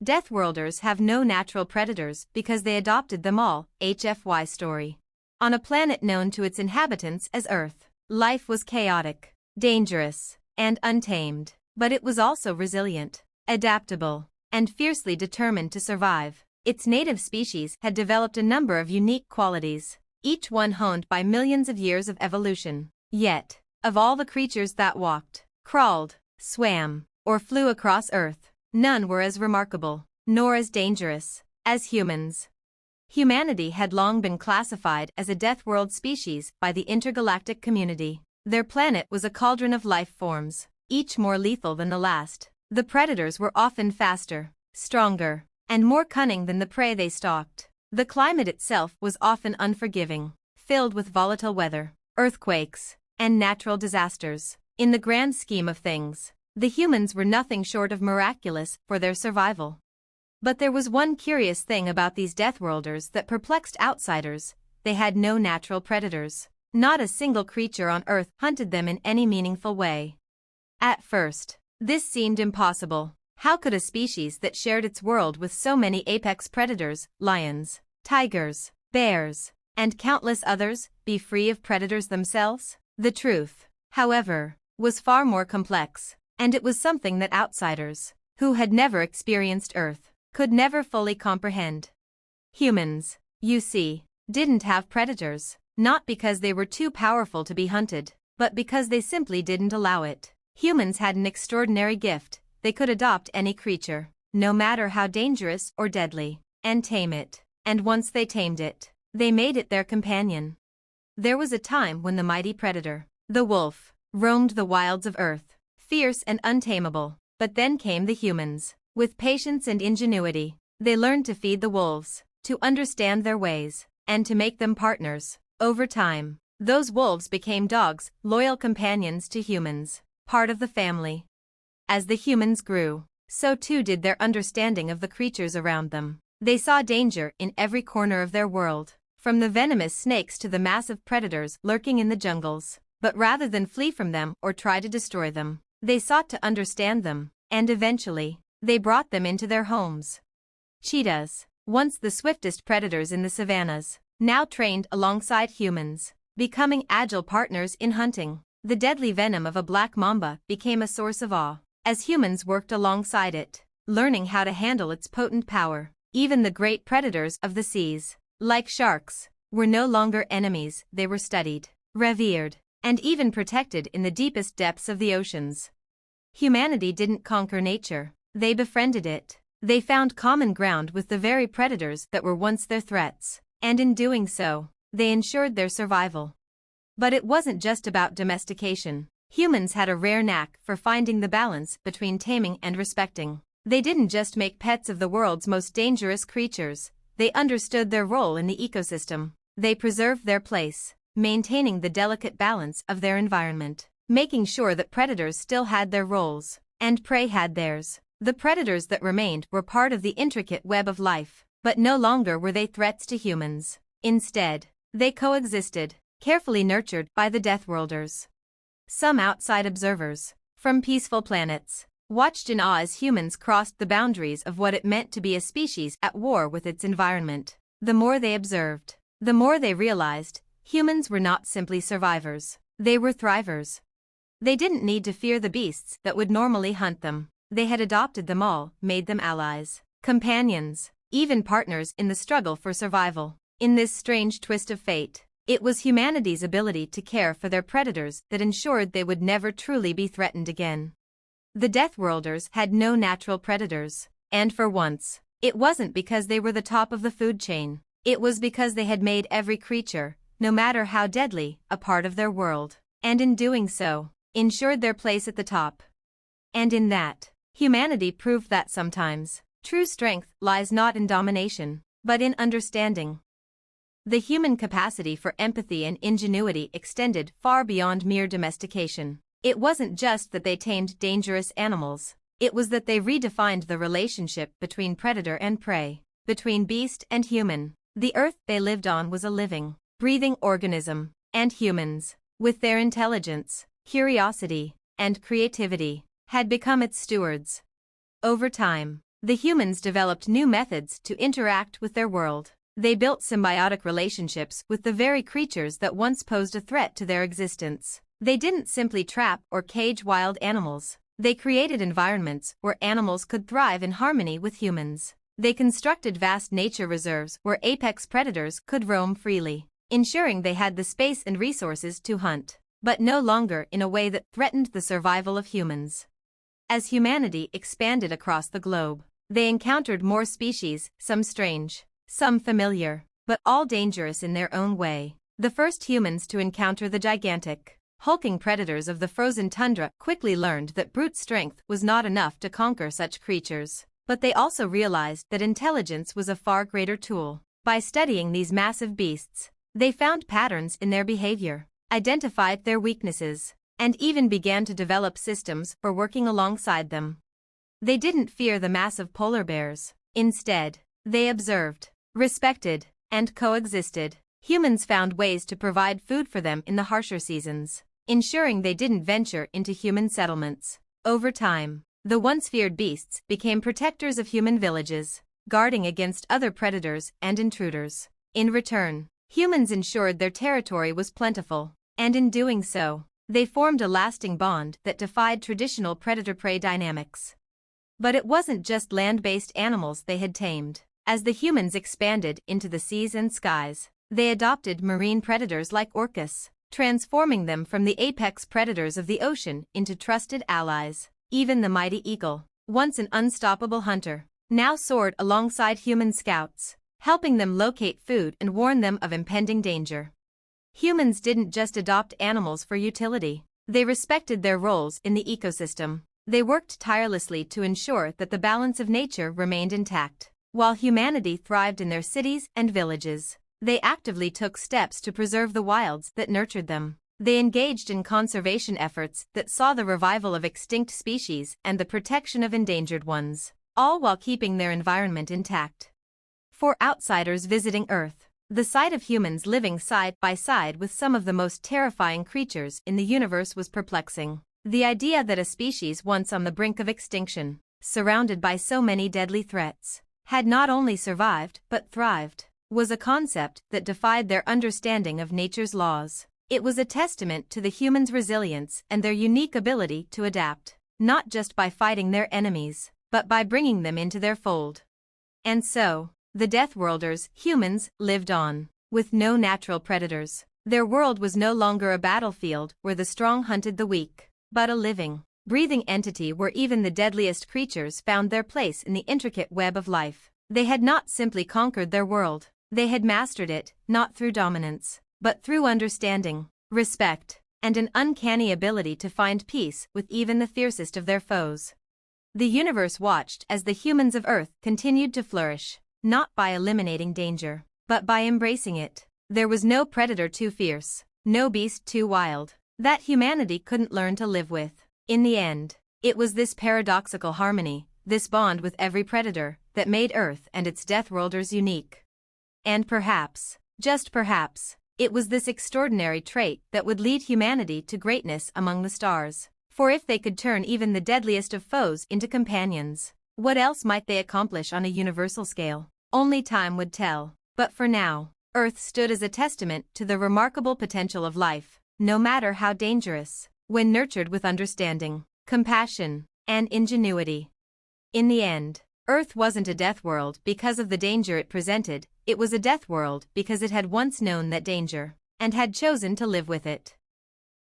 Deathworlders have no natural predators because they adopted them all. HFY story. On a planet known to its inhabitants as Earth, life was chaotic, dangerous, and untamed, but it was also resilient, adaptable, and fiercely determined to survive. Its native species had developed a number of unique qualities, each one honed by millions of years of evolution. Yet, of all the creatures that walked, crawled, swam, or flew across Earth, none were as remarkable, nor as dangerous, as humans. Humanity had long been classified as a deathworld species by the intergalactic community. Their planet was a cauldron of life forms, each more lethal than the last. The predators were often faster, stronger, and more cunning than the prey they stalked. The climate itself was often unforgiving, filled with volatile weather, earthquakes, and natural disasters. In the grand scheme of things, the humans were nothing short of miraculous for their survival. But there was one curious thing about these Deathworlders that perplexed outsiders: they had no natural predators. Not a single creature on Earth hunted them in any meaningful way. At first, this seemed impossible. How could a species that shared its world with so many apex predators, lions, tigers, bears, and countless others, be free of predators themselves? The truth, however, was far more complex, and it was something that outsiders, who had never experienced Earth, could never fully comprehend. Humans, you see, didn't have predators, not because they were too powerful to be hunted, but because they simply didn't allow it. Humans had an extraordinary gift: they could adopt any creature, no matter how dangerous or deadly, and tame it. And once they tamed it, they made it their companion. There was a time when the mighty predator, the wolf, roamed the wilds of Earth, fierce and untamable. But then came the humans. With patience and ingenuity, they learned to feed the wolves, to understand their ways, and to make them partners. Over time, those wolves became dogs, loyal companions to humans, part of the family. As the humans grew, so too did their understanding of the creatures around them. They saw danger in every corner of their world, from the venomous snakes to the massive predators lurking in the jungles. But rather than flee from them or try to destroy them, they sought to understand them, and eventually, they brought them into their homes. Cheetahs, once the swiftest predators in the savannas, now trained alongside humans, becoming agile partners in hunting. The deadly venom of a black mamba became a source of awe, as humans worked alongside it, learning how to handle its potent power. Even the great predators of the seas, like sharks, were no longer enemies. They were studied, revered, and even protected in the deepest depths of the oceans. Humanity didn't conquer nature, they befriended it. They found common ground with the very predators that were once their threats, and in doing so, they ensured their survival. But it wasn't just about domestication. Humans had a rare knack for finding the balance between taming and respecting. They didn't just make pets of the world's most dangerous creatures, they understood their role in the ecosystem. They preserved their place, maintaining the delicate balance of their environment, making sure that predators still had their roles, and prey had theirs. The predators that remained were part of the intricate web of life, but no longer were they threats to humans. Instead, they coexisted, carefully nurtured by the Deathworlders. Some outside observers, from peaceful planets, watched in awe as humans crossed the boundaries of what it meant to be a species at war with its environment. The more they observed, the more they realized, humans were not simply survivors, they were thrivers. They didn't need to fear the beasts that would normally hunt them. They had adopted them all, made them allies, companions, even partners in the struggle for survival. In this strange twist of fate, it was humanity's ability to care for their predators that ensured they would never truly be threatened again. The Deathworlders had no natural predators, and for once, it wasn't because they were the top of the food chain. It was because they had made every creature, no matter how deadly, a part of their world, and in doing so, ensured their place at the top. And in that, humanity proved that sometimes, true strength lies not in domination, but in understanding. The human capacity for empathy and ingenuity extended far beyond mere domestication. It wasn't just that they tamed dangerous animals, it was that they redefined the relationship between predator and prey, between beast and human. The earth they lived on was a living, breathing organism, and humans, with their intelligence, curiosity, and creativity, had become its stewards. Over time, the humans developed new methods to interact with their world. They built symbiotic relationships with the very creatures that once posed a threat to their existence. They didn't simply trap or cage wild animals. They created environments where animals could thrive in harmony with humans. They constructed vast nature reserves where apex predators could roam freely, ensuring they had the space and resources to hunt, but no longer in a way that threatened the survival of humans. As humanity expanded across the globe, they encountered more species, some strange, some familiar, but all dangerous in their own way. The first humans to encounter the gigantic, hulking predators of the frozen tundra quickly learned that brute strength was not enough to conquer such creatures, but they also realized that intelligence was a far greater tool. By studying these massive beasts, they found patterns in their behavior, identified their weaknesses, and even began to develop systems for working alongside them. They didn't fear the massive polar bears. Instead, they observed, respected, and coexisted. Humans found ways to provide food for them in the harsher seasons, ensuring they didn't venture into human settlements. Over time, the once feared beasts became protectors of human villages, guarding against other predators and intruders. In return, humans ensured their territory was plentiful, and in doing so, they formed a lasting bond that defied traditional predator-prey dynamics. But it wasn't just land-based animals they had tamed. As the humans expanded into the seas and skies, they adopted marine predators like orcas, transforming them from the apex predators of the ocean into trusted allies. Even the mighty eagle, once an unstoppable hunter, now soared alongside human scouts, helping them locate food and warn them of impending danger. Humans didn't just adopt animals for utility. They respected their roles in the ecosystem. They worked tirelessly to ensure that the balance of nature remained intact. While humanity thrived in their cities and villages, they actively took steps to preserve the wilds that nurtured them. They engaged in conservation efforts that saw the revival of extinct species and the protection of endangered ones, all while keeping their environment intact. For outsiders visiting Earth, the sight of humans living side by side with some of the most terrifying creatures in the universe was perplexing. The idea that a species once on the brink of extinction, surrounded by so many deadly threats, had not only survived but thrived, was a concept that defied their understanding of nature's laws. It was a testament to the humans' resilience and their unique ability to adapt, not just by fighting their enemies, but by bringing them into their fold. And so, the Deathworlders, humans, lived on, with no natural predators. Their world was no longer a battlefield where the strong hunted the weak, but a living, breathing entity where even the deadliest creatures found their place in the intricate web of life. They had not simply conquered their world, they had mastered it, not through dominance, but through understanding, respect, and an uncanny ability to find peace with even the fiercest of their foes. The universe watched as the humans of Earth continued to flourish, not by eliminating danger, but by embracing it. There was no predator too fierce, no beast too wild, that humanity couldn't learn to live with. In the end, it was this paradoxical harmony, this bond with every predator, that made Earth and its Deathworlders unique. And perhaps, just perhaps, it was this extraordinary trait that would lead humanity to greatness among the stars. For if they could turn even the deadliest of foes into companions, what else might they accomplish on a universal scale? Only time would tell. But for now, Earth stood as a testament to the remarkable potential of life, no matter how dangerous, when nurtured with understanding, compassion, and ingenuity. In the end, Earth wasn't a death world because of the danger it presented, it was a death world because it had once known that danger, and had chosen to live with it.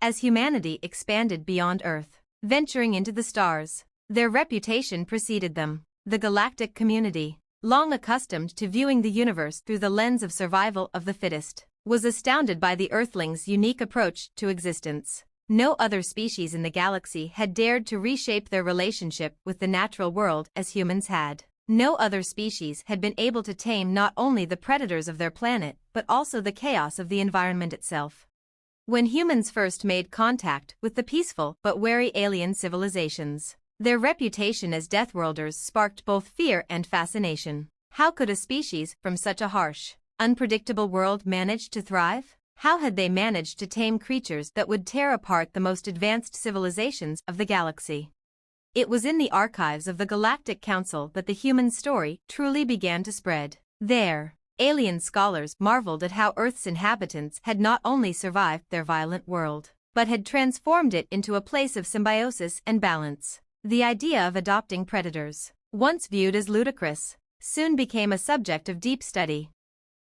As humanity expanded beyond Earth, venturing into the stars, their reputation preceded them. The galactic community, long accustomed to viewing the universe through the lens of survival of the fittest, was astounded by the Earthlings' unique approach to existence. No other species in the galaxy had dared to reshape their relationship with the natural world as humans had. No other species had been able to tame not only the predators of their planet but also the chaos of the environment itself. When humans first made contact with the peaceful but wary alien civilizations, their reputation as Deathworlders sparked both fear and fascination. How could a species from such a harsh, unpredictable world manage to thrive? How had they managed to tame creatures that would tear apart the most advanced civilizations of the galaxy? It was in the archives of the Galactic Council that the human story truly began to spread. There, alien scholars marveled at how Earth's inhabitants had not only survived their violent world, but had transformed it into a place of symbiosis and balance. The idea of adopting predators, once viewed as ludicrous, soon became a subject of deep study.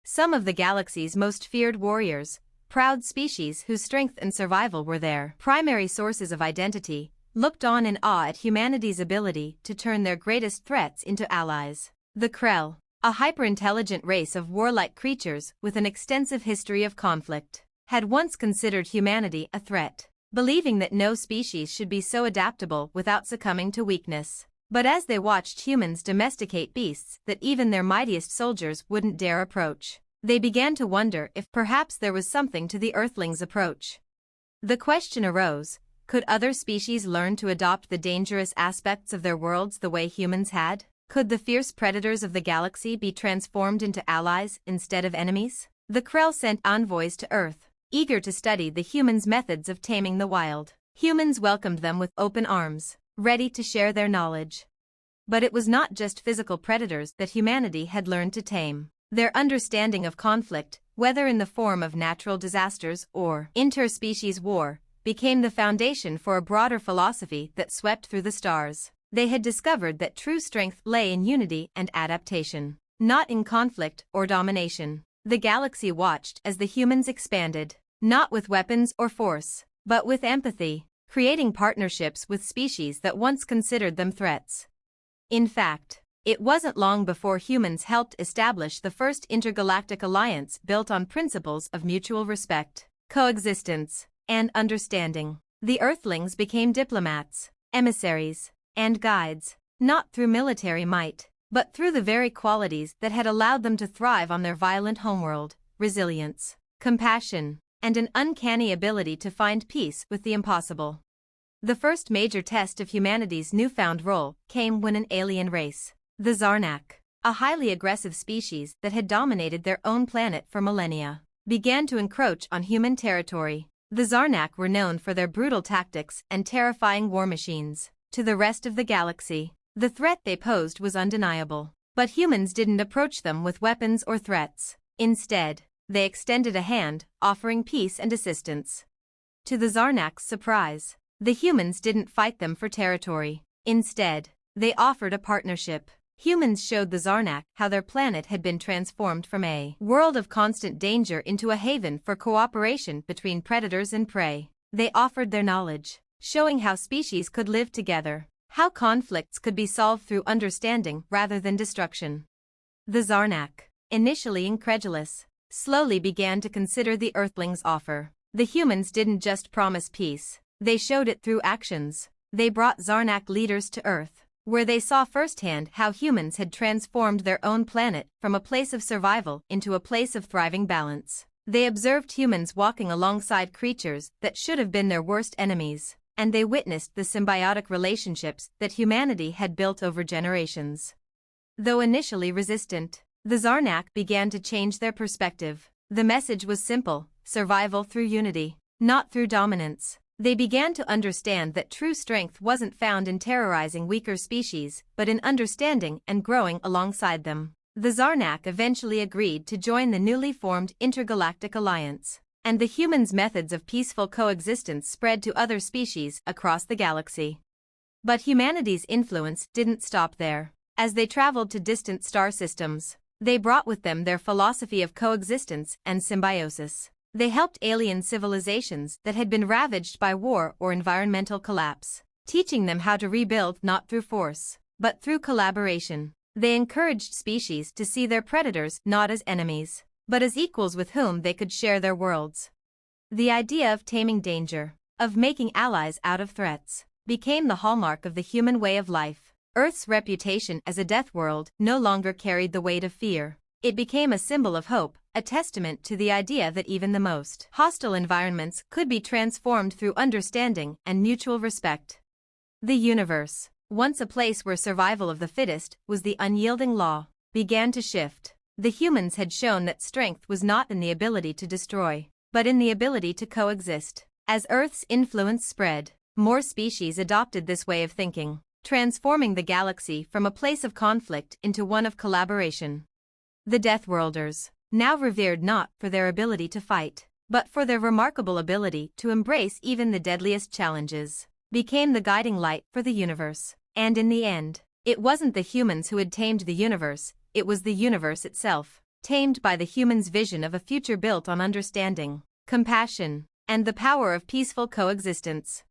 Some of the galaxy's most feared warriors, proud species whose strength and survival were their primary sources of identity, looked on in awe at humanity's ability to turn their greatest threats into allies. The Krell, a hyper-intelligent race of warlike creatures with an extensive history of conflict, had once considered humanity a threat, believing that no species should be so adaptable without succumbing to weakness. But as they watched humans domesticate beasts that even their mightiest soldiers wouldn't dare approach, they began to wonder if perhaps there was something to the Earthlings' approach. The question arose, could other species learn to adopt the dangerous aspects of their worlds the way humans had? Could the fierce predators of the galaxy be transformed into allies instead of enemies? The Krell sent envoys to Earth, eager to study the humans' methods of taming the wild. Humans welcomed them with open arms, ready to share their knowledge. But it was not just physical predators that humanity had learned to tame. Their understanding of conflict, whether in the form of natural disasters or interspecies war, became the foundation for a broader philosophy that swept through the stars. They had discovered that true strength lay in unity and adaptation, not in conflict or domination. The galaxy watched as the humans expanded, not with weapons or force, but with empathy, creating partnerships with species that once considered them threats. In fact, it wasn't long before humans helped establish the first intergalactic alliance built on principles of mutual respect, coexistence, and understanding. The Earthlings became diplomats, emissaries, and guides, not through military might, but through the very qualities that had allowed them to thrive on their violent homeworld: resilience, compassion, and an uncanny ability to find peace with the impossible. The first major test of humanity's newfound role came when an alien race, the Zarnak, a highly aggressive species that had dominated their own planet for millennia, began to encroach on human territory. The Zarnak were known for their brutal tactics and terrifying war machines. To the rest of the galaxy, the threat they posed was undeniable. But humans didn't approach them with weapons or threats. Instead, they extended a hand, offering peace and assistance. To the Zarnak's surprise, the humans didn't fight them for territory. Instead, they offered a partnership. Humans showed the Zarnak how their planet had been transformed from a world of constant danger into a haven for cooperation between predators and prey. They offered their knowledge, showing how species could live together, how conflicts could be solved through understanding rather than destruction. The Zarnak, initially incredulous, slowly began to consider the Earthlings' offer. The humans didn't just promise peace, they showed it through actions. They brought Zarnak leaders to Earth, where they saw firsthand how humans had transformed their own planet from a place of survival into a place of thriving balance. They observed humans walking alongside creatures that should have been their worst enemies, and they witnessed the symbiotic relationships that humanity had built over generations. Though initially resistant, the Zarnak began to change their perspective. The message was simple: survival through unity, not through dominance. They began to understand that true strength wasn't found in terrorizing weaker species, but in understanding and growing alongside them. The Zarnak eventually agreed to join the newly formed Intergalactic Alliance, and the humans' methods of peaceful coexistence spread to other species across the galaxy. But humanity's influence didn't stop there. As they traveled to distant star systems, they brought with them their philosophy of coexistence and symbiosis. They helped alien civilizations that had been ravaged by war or environmental collapse, teaching them how to rebuild not through force, but through collaboration. They encouraged species to see their predators not as enemies, but as equals with whom they could share their worlds. The idea of taming danger, of making allies out of threats, became the hallmark of the human way of life. Earth's reputation as a death world no longer carried the weight of fear. It became a symbol of hope, a testament to the idea that even the most hostile environments could be transformed through understanding and mutual respect. The universe, once a place where survival of the fittest was the unyielding law, began to shift. The humans had shown that strength was not in the ability to destroy, but in the ability to coexist. As Earth's influence spread, more species adopted this way of thinking. transforming the galaxy from a place of conflict into one of collaboration. The Deathworlders, now revered not for their ability to fight, but for their remarkable ability to embrace even the deadliest challenges, became the guiding light for the universe. And in the end, it wasn't the humans who had tamed the universe, it was the universe itself, tamed by the humans' vision of a future built on understanding, compassion, and the power of peaceful coexistence.